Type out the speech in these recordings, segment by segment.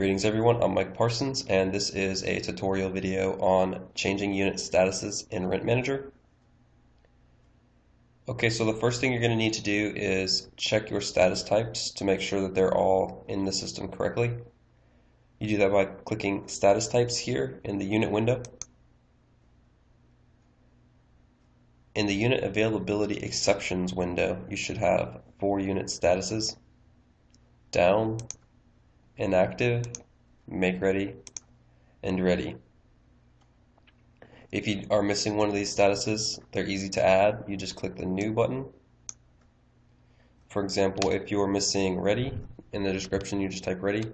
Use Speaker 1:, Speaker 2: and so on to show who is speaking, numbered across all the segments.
Speaker 1: Greetings everyone, I'm Mike Parsons and this is a tutorial video on changing unit statuses in Rent Manager. Okay, so the first thing you're going to need to do is check your status types to make sure that they're all in the system correctly. You do that by clicking status types here in the unit window. In the unit availability exceptions window, you should have 4 unit statuses: down, inactive, make ready, and ready. If you are missing one of these statuses, they're easy to add. You just click the new button. For example, if you're missing ready, in the description you just type ready.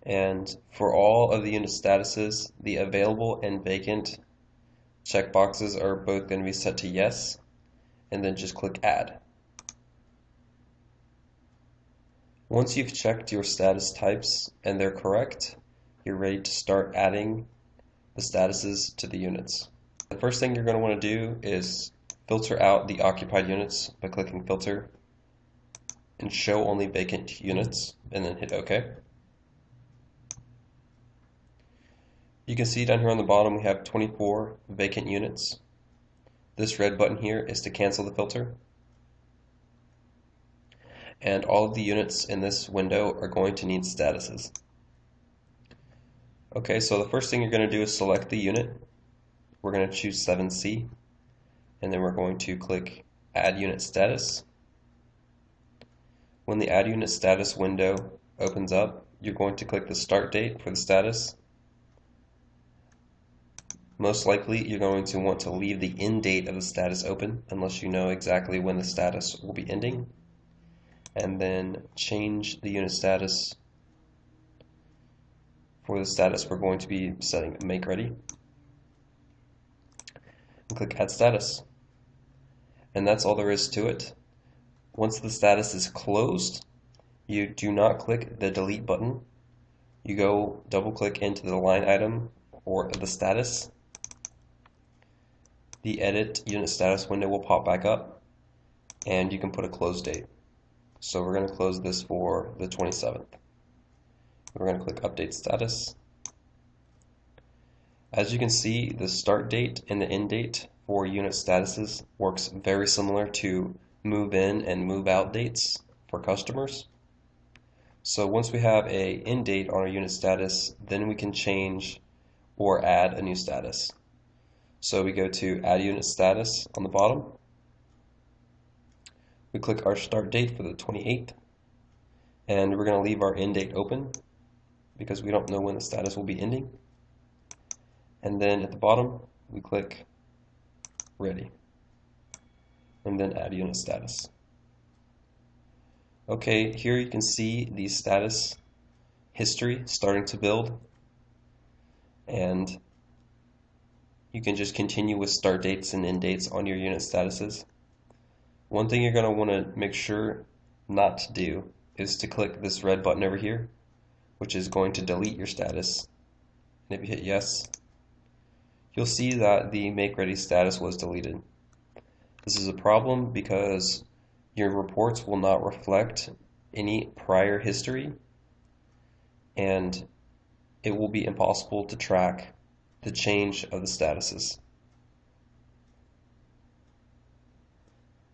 Speaker 1: And for all of the unit statuses, the available and vacant checkboxes are both going to be set to yes, and then just click add. Once you've checked your status types and they're correct, you're ready to start adding the statuses to the units. The first thing you're going to want to do is filter out the occupied units by clicking filter and show only vacant units, and then hit OK. You can see down here on the bottom we have 24 vacant units. This red button here is to cancel the filter. And all of the units in this window are going to need statuses. Okay, so the first thing you're going to do is select the unit. We're going to choose 7C, and then we're going to click Add Unit Status. When the Add Unit Status window opens up, you're going to click the start date for the status. Most likely, you're going to want to leave the end date of the status open unless you know exactly when the status will be ending. And then change the unit status. For the status, we're going to be setting make ready. And click add status. And that's all there is to it. Once the status is closed, you do not click the delete button. You go double click into the line item or the status. The edit unit status window will pop back up, and you can put a close date. So we're going to close this for the 27th. We're going to click update status. As you can see, the start date and the end date for unit statuses works very similar to move in and move out dates for customers. So once we have a end date on our unit status, then we can change or add a new status. So we go to add unit status on the bottom. We click our start date for the 28th, and we're going to leave our end date open because we don't know when the status will be ending. And then at the bottom, we click ready, and then add unit status. Okay, here you can see the status history starting to build, and you can just continue with start dates and end dates on your unit statuses. One thing you're going to want to make sure not to do is to click this red button over here, which is going to delete your status. And if you hit yes, you'll see that the make ready status was deleted. This is a problem because your reports will not reflect any prior history, and it will be impossible to track the change of the statuses.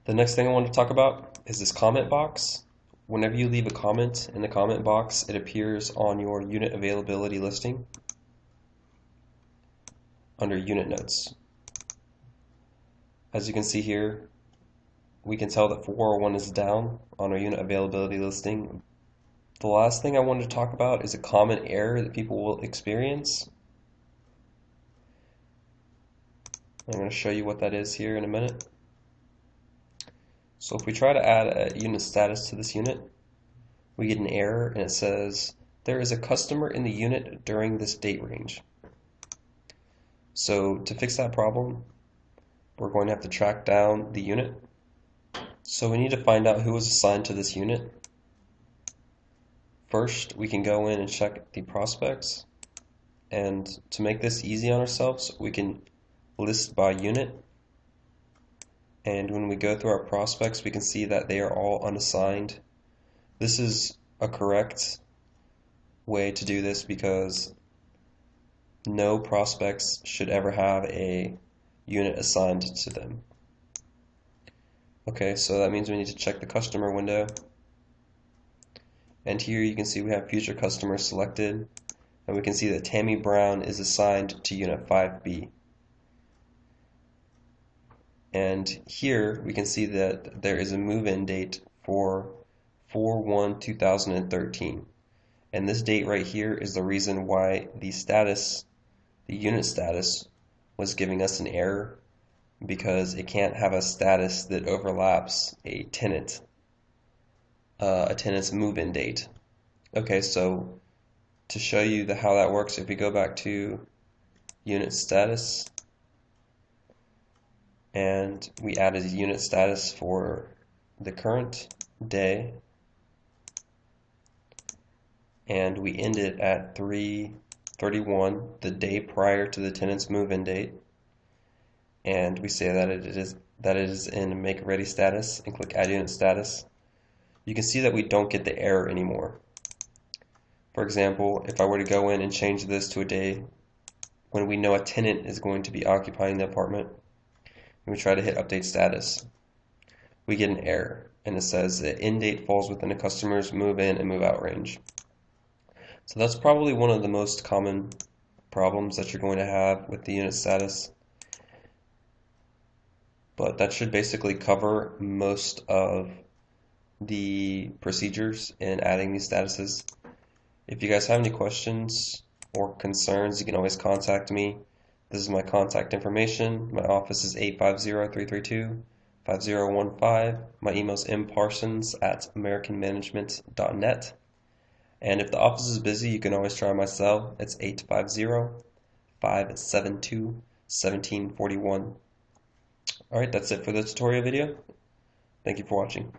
Speaker 1: The next thing I want to talk about is this comment box. Whenever you leave a comment in the comment box, it appears on your unit availability listing under unit notes. As you can see here, we can tell that 401 is down on our unit availability listing. The last thing I wanted to talk about is a common error that people will experience. I'm going to show you what that is here in a minute. So if we try to add a unit status to this unit, we get an error and it says there is a customer in the unit during this date range. So to fix that problem, we're going to have to track down the unit. So we need to find out who was assigned to this unit. First, we can go in and check the prospects, and to make this easy on ourselves, we can list by unit. And when we go through our prospects, we can see that they are all unassigned This is a correct way to do this because no prospects should ever have a unit assigned to them. Okay, so that means we need to check the customer window. And here you can see we have future customers selected, and we can see that Tammy Brown is assigned to Unit 5B. And here we can see that there is a move-in date for 4/1/2013. And this date right here is the reason why the unit status was giving us an error, because it can't have a status that overlaps a tenant's move-in date. Okay, so to show you how that works, if we go back to unit status and we added a unit status for the current day and we end it at 3/31, the day prior to the tenant's move-in date, and we say that it is in make ready status and click add unit status, you can see that we don't get the error anymore. For example, if I were to go in and change this to a day when we know a tenant is going to be occupying the apartment, and we try to hit update status, we get an error, and it says the end date falls within a customer's move-in and move-out range. So that's probably one of the most common problems that you're going to have with the unit status. But that should basically cover most of the procedures in adding these statuses. If you guys have any questions or concerns, you can always contact me. This is my contact information. My office is 850-332-5015. My email is mparsons@americanmanagement.net. And if the office is busy, you can always try my cell. It's 850-572-1741. Alright, that's it for the tutorial video. Thank you for watching.